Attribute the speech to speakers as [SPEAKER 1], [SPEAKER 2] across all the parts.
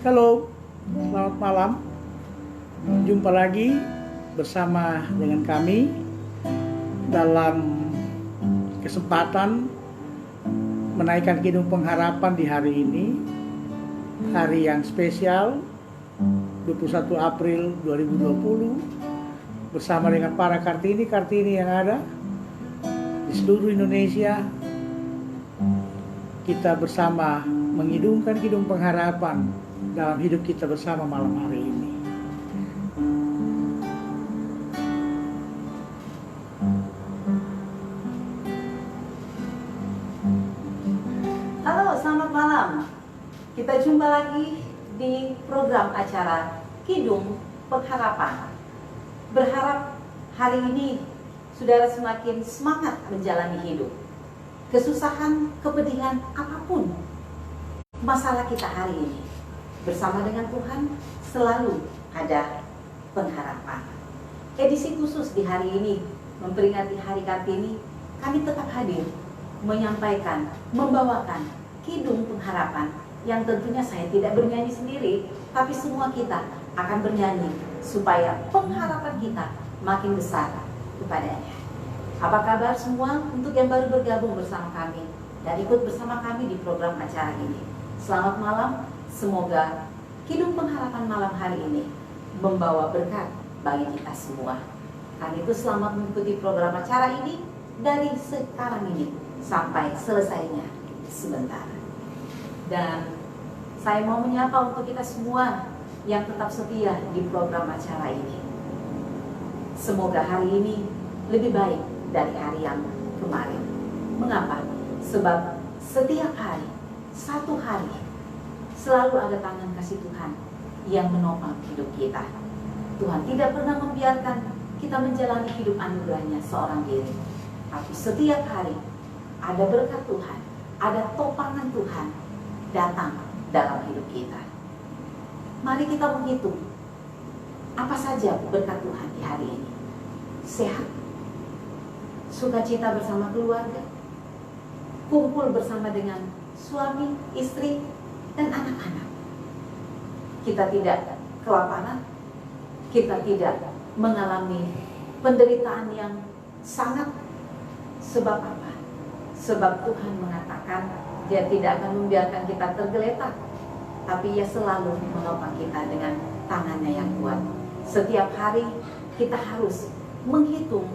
[SPEAKER 1] Halo, selamat malam. Jumpa lagi bersama dengan kami dalam kesempatan menaikkan Kidung Pengharapan di hari ini, hari yang spesial 21 April 2020, bersama dengan para Kartini yang ada di seluruh Indonesia. Kita bersama mengidungkan Kidung Pengharapan dalam hidup kita bersama malam hari ini.
[SPEAKER 2] Halo, selamat malam. Kita jumpa lagi di program acara Kidung Pengharapan. Berharap hari ini saudara semakin semangat menjalani hidup. Kesusahan, kepedihan, apapun masalah kita hari ini, bersama dengan Tuhan selalu ada pengharapan. Edisi khusus di hari ini memperingati Hari Kartini, kami tetap hadir menyampaikan, membawakan Kidung Pengharapan yang tentunya saya tidak bernyanyi sendiri, tapi semua kita akan bernyanyi supaya pengharapan kita makin besar kepadanya. Apa kabar semua untuk yang baru bergabung bersama kami dan ikut bersama kami di program acara ini? Selamat malam, semoga Kidung Pengharapan malam hari ini membawa berkat bagi kita semua. Kami itu selamat mengikuti program acara ini dari sekarang ini sampai selesainya sebentar. Dan saya mau menyapa untuk kita semua yang tetap setia di program acara ini. Semoga hari ini lebih baik dari hari yang kemarin. Mengapa? Sebab setiap hari, satu hari, selalu ada tangan kasih Tuhan yang menopang hidup kita. Tuhan tidak pernah membiarkan kita menjalani hidup anugerahnya seorang diri. Tapi setiap hari ada berkat Tuhan, ada topangan Tuhan datang dalam hidup kita. Mari kita menghitung apa saja berkat Tuhan di hari ini. Sehat, sukacita bersama keluarga, kumpul bersama dengan suami, istri, dan anak-anak. Kita tidak kelaparan, kita tidak mengalami penderitaan yang sangat. Sebab apa? Sebab Tuhan mengatakan Dia tidak akan membiarkan kita tergeletak, tapi Ia selalu menopang kita dengan tangannya yang kuat. Setiap hari kita harus menghitung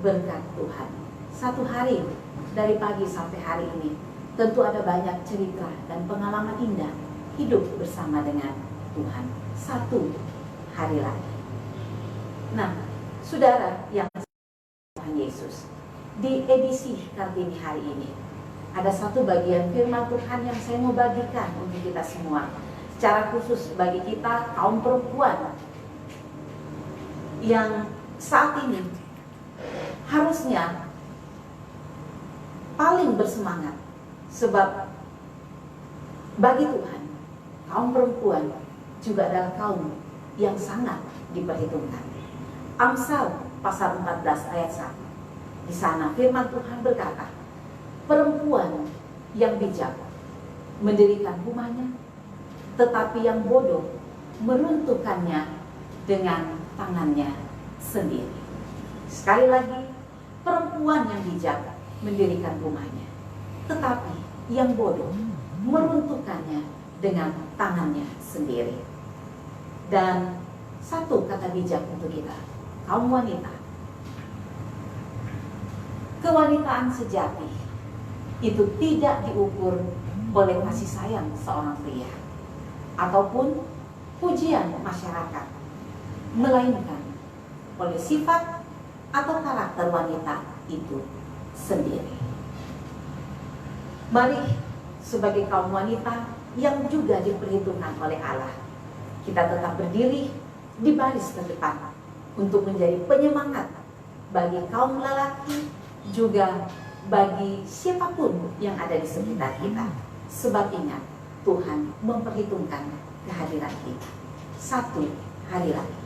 [SPEAKER 2] berkat Tuhan. Satu hari dari pagi sampai hari ini tentu ada banyak cerita dan pengalaman indah hidup bersama dengan Tuhan. Satu hari lagi. Nah, saudara yang Tuhan Yesus, di edisi Kartini hari ini ada satu bagian firman Tuhan yang saya mau bagikan untuk kita semua, secara khusus bagi kita kaum perempuan yang saat ini harusnya paling bersemangat. Sebab bagi Tuhan, kaum perempuan juga adalah kaum yang sangat diperhitungkan. Amsal pasal 14 ayat 1. Di sana firman Tuhan berkata, perempuan yang bijak mendirikan rumahnya, tetapi yang bodoh meruntuhkannya dengan tangannya sendiri. Sekali lagi, perempuan yang bijak mendirikan rumahnya, tetapi yang bodoh meruntuhkannya dengan tangannya sendiri. Dan satu kata bijak untuk kita, kaum wanita. Kewanitaan sejati itu tidak diukur oleh kasih sayang seorang pria ataupun pujian masyarakat, melainkan oleh sifat atau karakter wanita itu sendiri. Mari sebagai kaum wanita yang juga diperhitungkan oleh Allah, kita tetap berdiri di baris terdepan untuk menjadi penyemangat bagi kaum lelaki, juga bagi siapapun yang ada di sekitar kita. Sebab ingat, Tuhan memperhitungkan kehadiran kita satu hari lagi.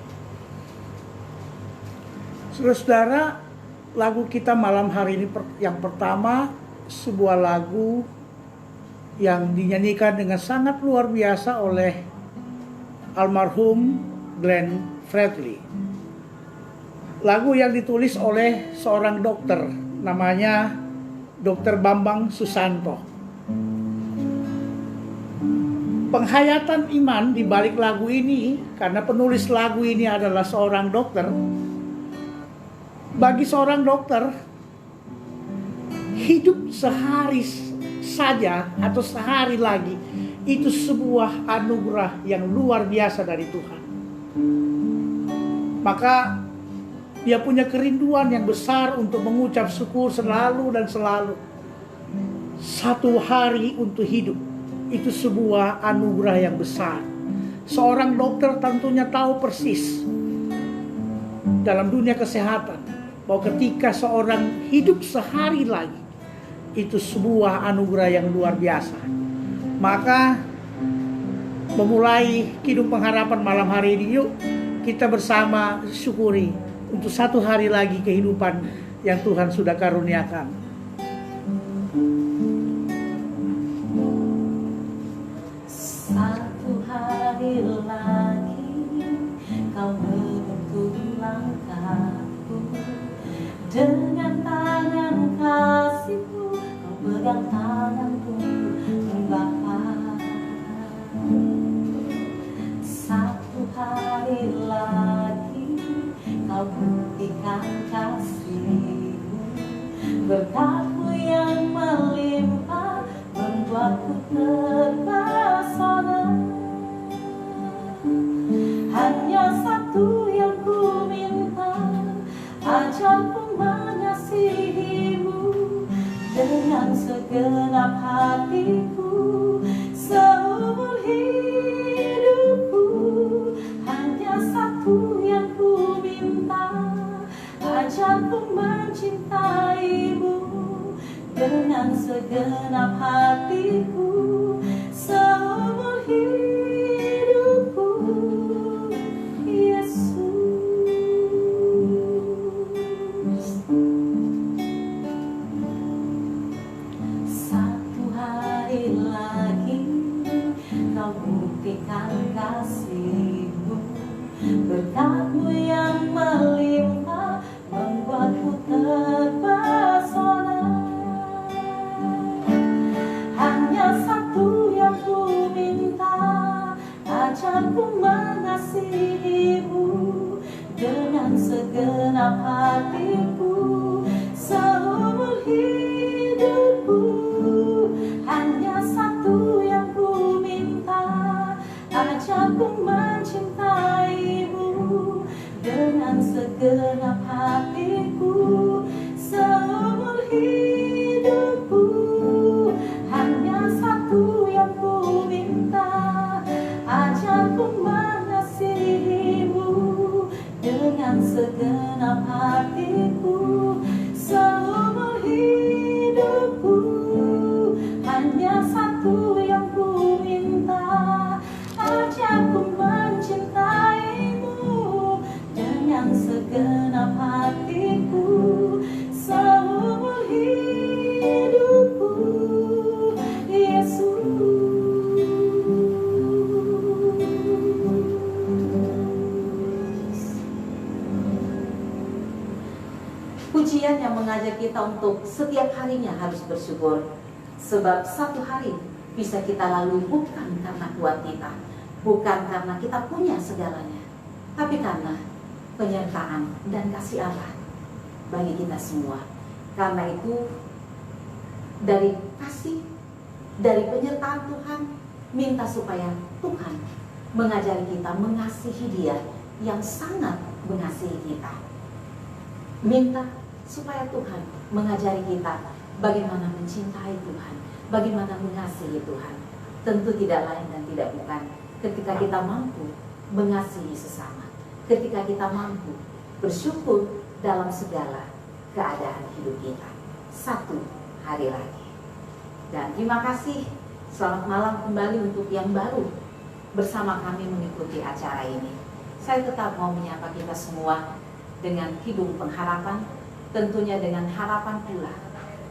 [SPEAKER 1] Saudara-saudara, lagu kita malam hari ini yang pertama, sebuah lagu yang dinyanyikan dengan sangat luar biasa oleh almarhum Glenn Fredly. Lagu yang ditulis oleh seorang dokter, namanya Dr. Bambang Susanto. Penghayatan iman di balik lagu ini, karena penulis lagu ini adalah seorang dokter. Bagi seorang dokter, hidup sehari saja atau sehari lagi itu sebuah anugerah yang luar biasa dari Tuhan. Maka dia punya kerinduan yang besar untuk mengucap syukur selalu dan selalu. Satu hari untuk hidup itu sebuah anugerah yang besar. Seorang dokter tentunya tahu persis dalam dunia kesehatan bahwa ketika seorang hidup sehari lagi itu sebuah anugerah yang luar biasa. Maka memulai Kidung Pengharapan malam hari ini, yuk kita bersama syukuri untuk satu hari lagi kehidupan yang Tuhan sudah karuniakan.
[SPEAKER 2] Satu hari lagi kau menuntun langkahku, dengan tangan kasih-Mu kau pegang tanganku Bapa. Satu hari lagi kau buktikan kasih-Mu, berkat-Mu yang melimpah membuatku terpesona. Hanya satu yang ku minta, ajarku mengasihi-Mu dengan segenap hatiku, seumur hidupku. Hanya satu yang ku minta, ajarku mencintai-Mu dengan segenap hatiku, seumur hidupku, Yesus. Satu hari lagi kau buktikan kasih-Mu, berkat-Mu yang melimpah membuatku terpesona. Hanya satu yang ku minta, ajarku mengasihi-Mu dengan segenap hatiku, seumur hidupku. Hanya satu yang ku minta, ajarku mencintai-Mu dengan segenap hatiku, seumur hidupku. Hanya satu yang ku minta, ajarku mengasihi-Mu dengan segenap hatiku, seumur hidupku. Hanya satu yang ku minta, ajarku mencintai-Mu dengan segenap hatiku, seumur hidupku, Yesus. Pujian yang mengajak kita untuk setiap harinya harus bersyukur, sebab satu hari bisa kita lalui bukan karena kuat kita, bukan karena kita punya segalanya, tapi karena penyertaan dan kasih Allah bagi kita semua. Karena itu dari kasih, dari penyertaan Tuhan, minta supaya Tuhan mengajari kita mengasihi Dia yang sangat mengasihi kita. Minta supaya Tuhan mengajari kita bagaimana mencintai Tuhan, bagaimana mengasihi Tuhan. Tentu tidak lain dan tidak bukan ketika kita mampu mengasihi sesama, ketika kita mampu bersyukur dalam segala keadaan hidup kita. Satu hari lagi. Dan terima kasih, selamat malam kembali untuk yang baru bersama kami mengikuti acara ini. Saya tetap mau menyapa kita semua dengan Kidung Pengharapan, tentunya dengan harapan pula,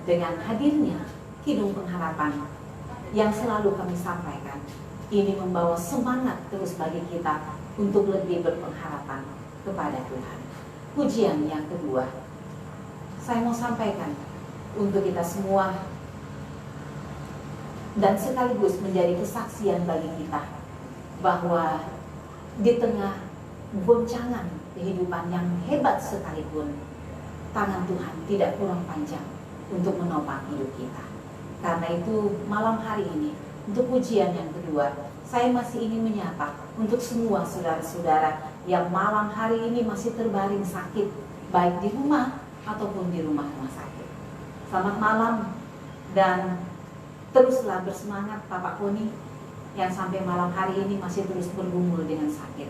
[SPEAKER 2] dengan hadirnya Kidung Pengharapan yang selalu kami sampaikan ini membawa semangat terus bagi kita untuk lebih berpengharapan kepada Tuhan. Pujian yang kedua, saya mau sampaikan untuk kita semua dan sekaligus menjadi kesaksian bagi kita bahwa di tengah goncangan kehidupan yang hebat sekalipun, tangan Tuhan tidak kurang panjang untuk menopang hidup kita. Karena itu malam hari ini, untuk pujian yang kedua, saya masih ingin menyapa untuk semua saudara-saudara yang malam hari ini masih terbaring sakit, baik di rumah ataupun di rumah-rumah sakit. Selamat malam dan teruslah bersemangat Bapak Koni yang sampai malam hari ini masih terus bergumul dengan sakit.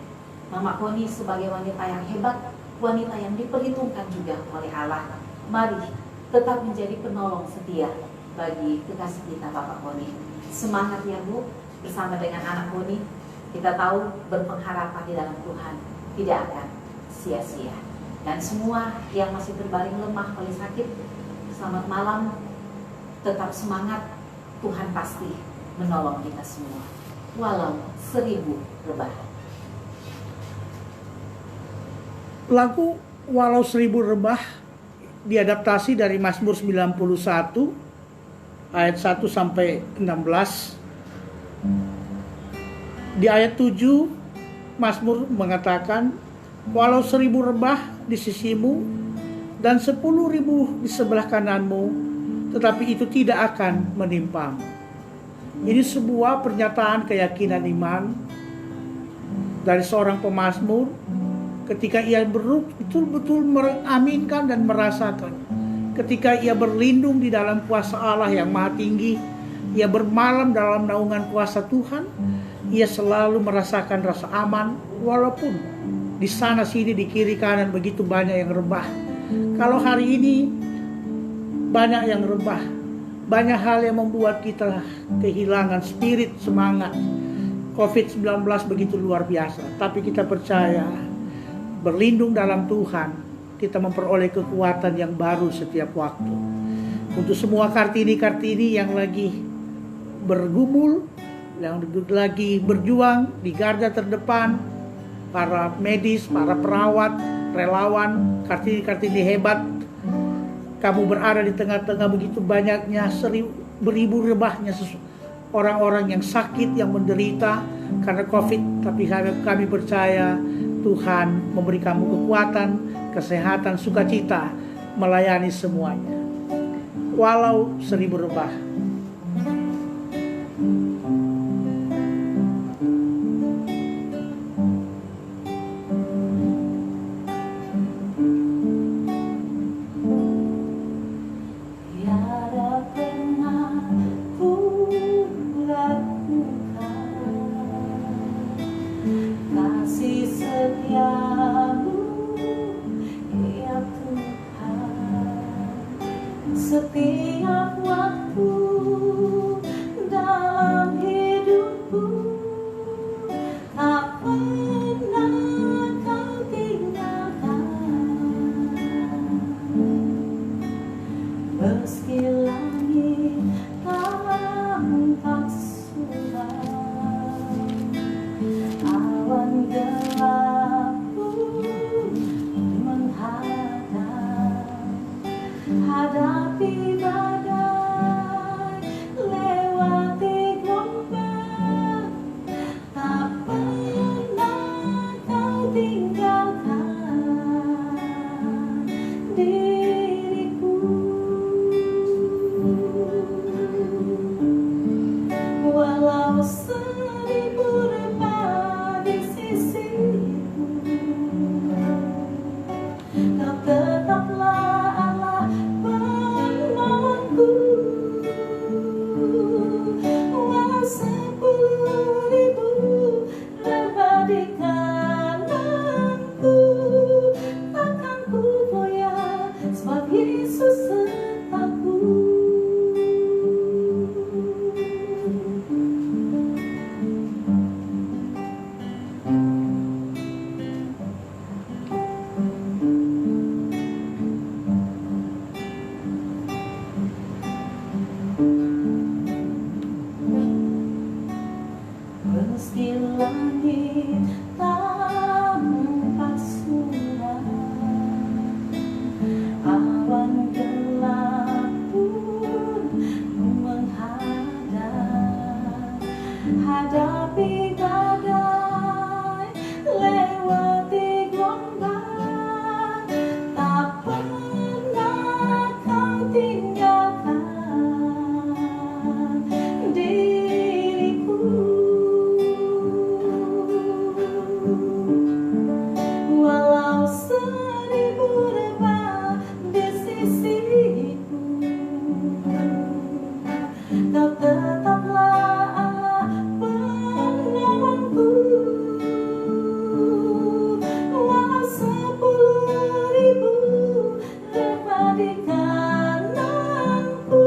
[SPEAKER 2] Mama Koni sebagai wanita yang hebat, wanita yang diperhitungkan juga oleh Allah. Mari tetap menjadi penolong setia bagi kekasih kita Bapak Koni. Semangat ya Bu, bersama dengan anak Koni, kita tahu berpengharapan di dalam Tuhan tidak akan sia-sia. Dan semua yang masih terbaring lemah oleh sakit, selamat malam, tetap semangat, Tuhan pasti menolong kita semua, walau 1000 rebah.
[SPEAKER 1] Lagu Walau 1000 rebah diadaptasi dari Mazmur 91 ayat 1 sampai 16. Di ayat 7 Mazmur mengatakan, walau 1000 rebah di sisimu dan 10.000 di sebelah kananmu, tetapi itu tidak akan menimpamu. Ini sebuah pernyataan keyakinan iman dari seorang pemazmur ketika ia betul-betul mengaminkan dan merasakan. Ketika ia berlindung di dalam kuasa Allah yang maha tinggi, ia bermalam dalam naungan kuasa Tuhan, ia selalu merasakan rasa aman walaupun di sana sini di kiri kanan begitu banyak yang rebah. Kalau hari ini banyak yang rebah, banyak hal yang membuat kita kehilangan spirit, semangat. COVID-19 begitu luar biasa, tapi kita percaya berlindung dalam Tuhan, kita memperoleh kekuatan yang baru setiap waktu. Untuk semua Kartini-Kartini yang lagi bergumul, yang lagi berjuang di garda terdepan, para medis, para perawat, relawan, Kartini-Kartini hebat, kamu berada di tengah-tengah begitu banyaknya beribu rebahnya orang-orang yang sakit, yang menderita karena COVID. Tapi kami percaya Tuhan memberi kamu kekuatan, kesehatan, sukacita melayani semuanya. Walau 1000 rebah.
[SPEAKER 2] Setiap waktu dalam hidupku, tak pernah kau tinggalkan. Meski langit tampak suram, awan gelap pun menghadap. Hadapi badai, lewati gelombang, tak pernah kau tinggalkan diriku. Walau 1000 rebah di sisimu, kau tetaplah walau 10.000 rebah di kananku, takkan ku goyah sebab Yesus sertaku. meski langit tampak suram, awan gelap pun menghadap, hadapi badai, lewati gelombang, tak pernah kau tinggalkan diriku. Walau seribu rebah di sisiku, kau tetaplah Allah penolongku. Walau 10.000 rebah di kananku,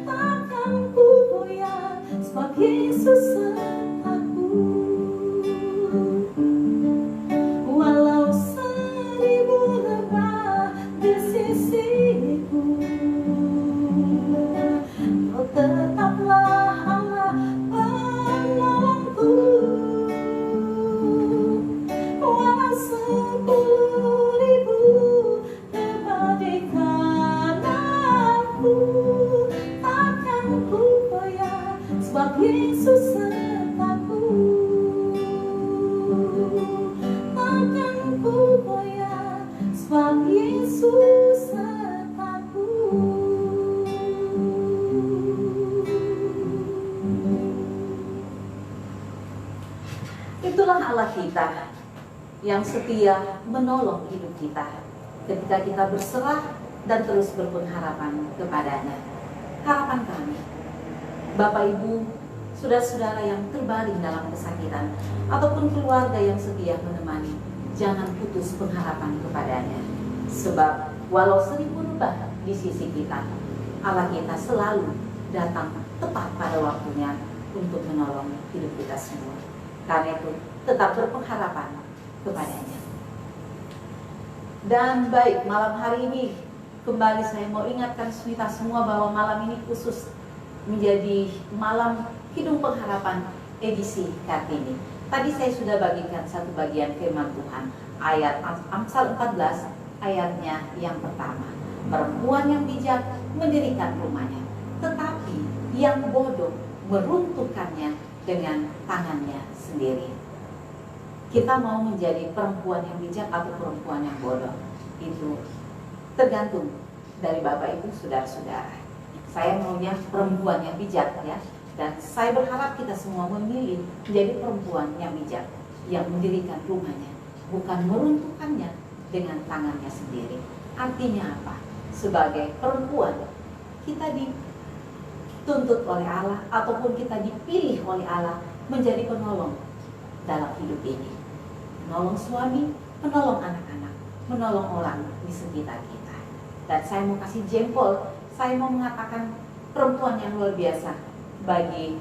[SPEAKER 2] takkan ku goyah, sebab Yesus sertaku. Walau 1000 rebah di sisiku, kau tetaplah Allah penolongku. Walau 10.000 rebah di kananku, takkan ku goyah, sebab Yesus sertaku. Takkan ku goyah, sebab Yesus sertaku. Itulah Allah kita yang setia menolong hidup kita ketika kita berserah dan terus berpengharapan kepadanya. Harapan kami, Bapak Ibu, saudara-saudara yang terbaring dalam kesakitan, ataupun keluarga yang setia menemani, jangan putus pengharapan kepadanya. Sebab walau 1000 rebah di sisi kita, Allah kita selalu datang tepat pada waktunya untuk menolong hidup kita semua. Karena itu tetap berpengharapan kepadanya. Dan baik, malam hari ini kembali saya mau ingatkan kita semua bahwa malam ini khusus menjadi malam Kidung Pengharapan edisi Kartini. Tadi saya sudah bagikan satu bagian firman Tuhan, ayat Amsal 14 ayatnya yang pertama. Perempuan yang bijak mendirikan rumahnya, tetapi yang bodoh meruntuhkannya dengan tangannya sendiri. Kita mau menjadi perempuan yang bijak atau perempuan yang bodoh, itu tergantung dari Bapak Ibu, saudara-saudara. Saya maunya perempuan yang bijak ya, dan saya berharap kita semua memilih menjadi perempuan yang bijak, yang mendirikan rumahnya, bukan meruntuhkannya dengan tangannya sendiri. Artinya apa? Sebagai perempuan, kita dituntut oleh Allah ataupun kita dipilih oleh Allah menjadi penolong dalam hidup ini. Menolong suami, menolong anak-anak, menolong orang di sekitar kita. Dan saya mau kasih jempol, saya mau mengatakan perempuan yang luar biasa bagi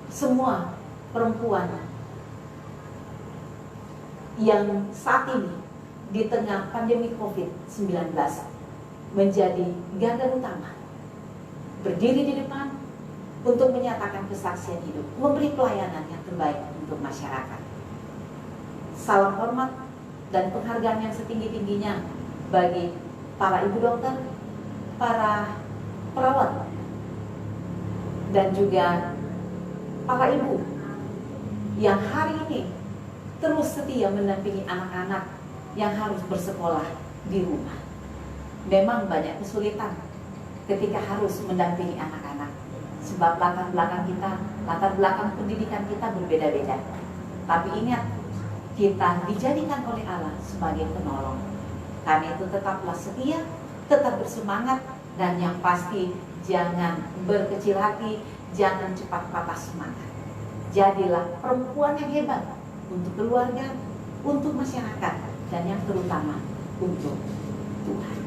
[SPEAKER 2] semua perempuan yang saat ini di tengah pandemi COVID-19 menjadi garda utama, berdiri di depan untuk menyatakan kesaksian hidup, memberi pelayanan yang terbaik untuk masyarakat. Salam hormat dan penghargaan yang setinggi-tingginya bagi para ibu dokter, para perawat, dan juga para ibu yang hari ini terus setia mendampingi anak-anak yang harus bersekolah di rumah. Memang banyak kesulitan ketika harus mendampingi anak-anak, sebab latar belakang pendidikan kita berbeda-beda. Tapi ingat, kita dijadikan oleh Allah sebagai penolong. Karena itu tetaplah setia, tetap bersemangat, dan yang pasti jangan berkecil hati, jangan cepat patah semangat. Jadilah perempuan yang hebat untuk keluarga, untuk masyarakat, dan yang terutama untuk Tuhan.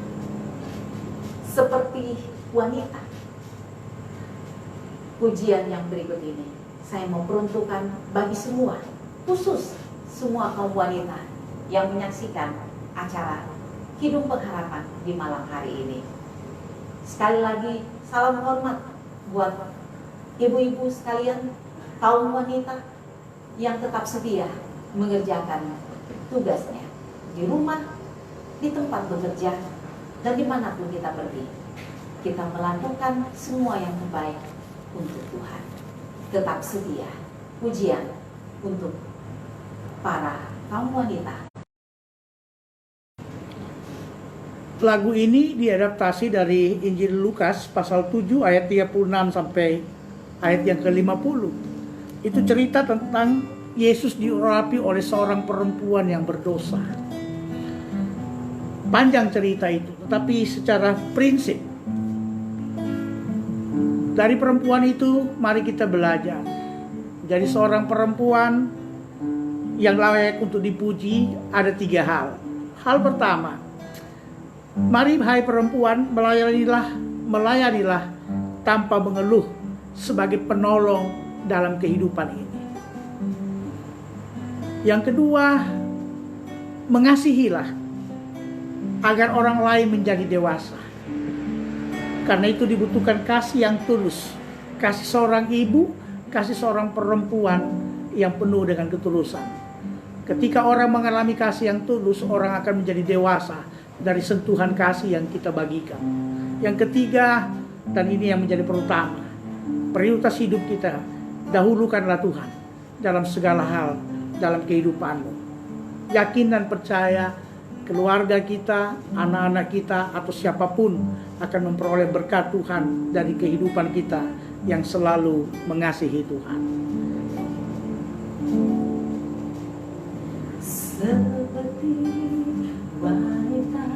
[SPEAKER 2] Seperti wanita, pujian yang berikut ini saya mau peruntukkan bagi semua, khusus semua kaum wanita yang menyaksikan acara Kidung Pengharapan di malam hari ini. Sekali lagi salam hormat buat ibu-ibu sekalian, kaum wanita yang tetap setia mengerjakan tugasnya di rumah, di tempat bekerja, dan dimanapun kita pergi. Kita melakukan semua yang terbaik untuk Tuhan. Tetap setia. Pujian untuk para kaum wanita.
[SPEAKER 1] Lagu ini diadaptasi dari Injil Lukas pasal 7 ayat 36 sampai ayat yang ke-50. Itu cerita tentang Yesus diurapi oleh seorang perempuan yang berdosa. Panjang cerita itu, tetapi secara prinsip dari perempuan itu mari kita belajar. Jadi seorang perempuan yang layak untuk dipuji ada 3 hal. Hal pertama, mari hai perempuan, melayanilah tanpa mengeluh sebagai penolong dalam kehidupan ini. Yang kedua, mengasihilah agar orang lain menjadi dewasa. Karena itu dibutuhkan kasih yang tulus, kasih seorang ibu, kasih seorang perempuan yang penuh dengan ketulusan. Ketika orang mengalami kasih yang tulus, orang akan menjadi dewasa dari sentuhan kasih yang kita bagikan. Yang ketiga, dan ini yang menjadi pertama, prioritas hidup kita, dahulukanlah Tuhan dalam segala hal dalam kehidupanmu. Yakin dan percaya keluarga kita, anak-anak kita, atau siapapun akan memperoleh berkat Tuhan dari kehidupan kita yang selalu mengasihi Tuhan.
[SPEAKER 2] Seperti wanita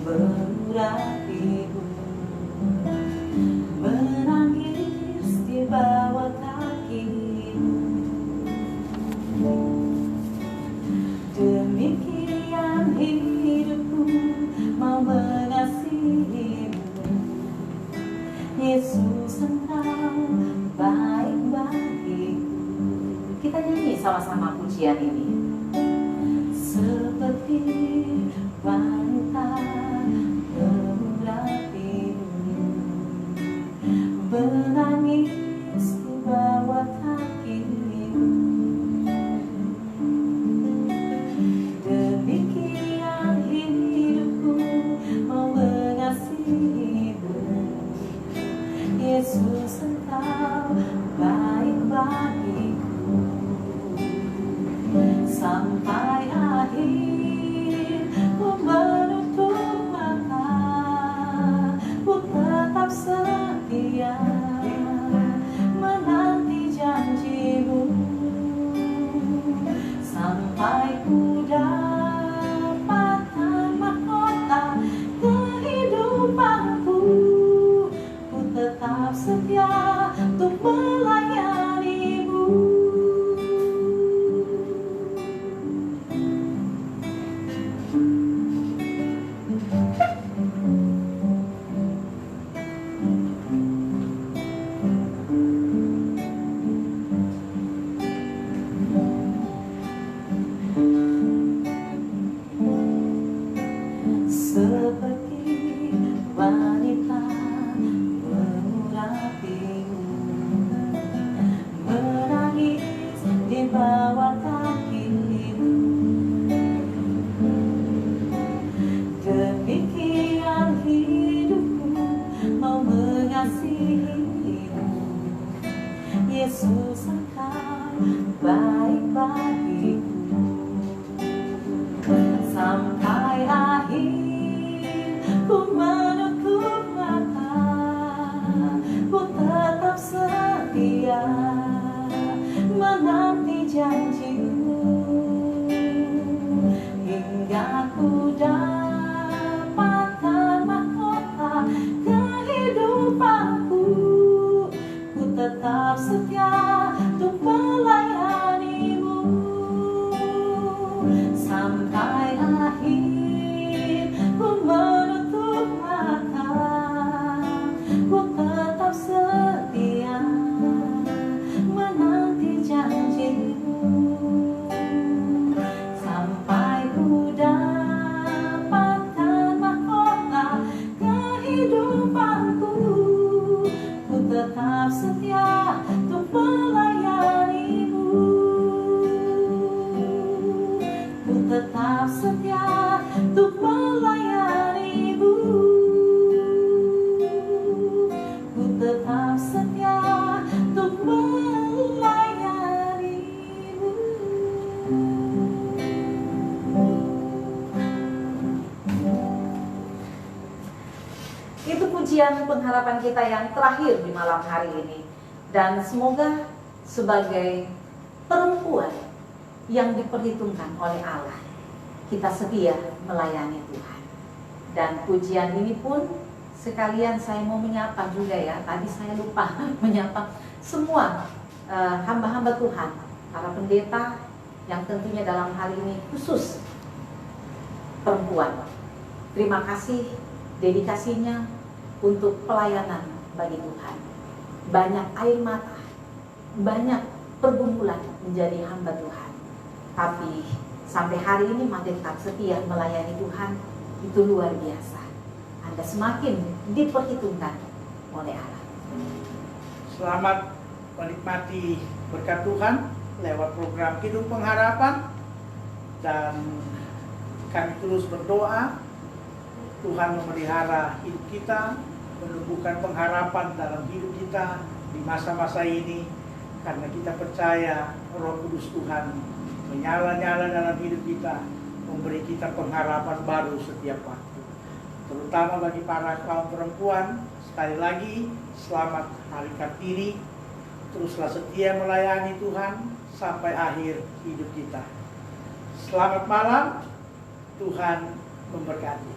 [SPEAKER 2] berurapimu, menangis di bawah kakimu, demikian hidupku mau mengasihimu. Yesus, Engkau baik bagiku. Kita nyanyi sama-sama pujian ini. Seperti wanita berurapimu, menangis di bawah kakimu, demikian hidupku mau mengasihimu. Yesus, Engkau baik bagiku. Sampai akhir ku menutup mata, ku tetap setia menanti janjimu. Sampai ku dapatkan mahkota kehidupanku, ku tetap setia untuk melayanimu. Seperti wanita berurapimu, menangis di bawah kakimu, demikian hidupku mau mengasihimu. Yesus, Engkau baik bagiku. Sampai akhir ku menutup mata, ku tetap setia menanti janjimu, hingga ku dapatkan mahkota kehidupanku, ku tetap setia untuk melayanimu. Sampai akhir ku menutup mata, ku tetap setia menanti janjimu. Sampai ku dapatkan mahkota kehidupanku, ku tetap setia untuk melayani. pujian pengharapan kita yang terakhir di malam hari ini. Dan semoga sebagai perempuan yang diperhitungkan oleh Allah, kita setia melayani Tuhan. Dan pujian ini pun sekalian saya mau menyapa juga ya, tadi saya lupa menyapa semua hamba-hamba Tuhan, para pendeta yang tentunya dalam hal ini khusus perempuan. Terima kasih dedikasinya untuk pelayanan bagi Tuhan. Banyak air mata, banyak pergumulan menjadi hamba Tuhan. Tapi sampai hari ini masih tetap setia melayani Tuhan, itu luar biasa. Anda semakin diperhitungkan oleh Allah.
[SPEAKER 1] Selamat menikmati berkat Tuhan lewat program Kidung Pengharapan, dan kami terus berdoa Tuhan memelihara hidup kita, menumbuhkan pengharapan dalam hidup kita di masa-masa ini, karena kita percaya Roh Kudus Tuhan menyala-nyala dalam hidup kita, memberi kita pengharapan baru setiap waktu. Terutama bagi para kaum perempuan, sekali lagi selamat Hari Kartini. Teruslah setia melayani Tuhan sampai akhir hidup kita. Selamat malam, Tuhan memberkati.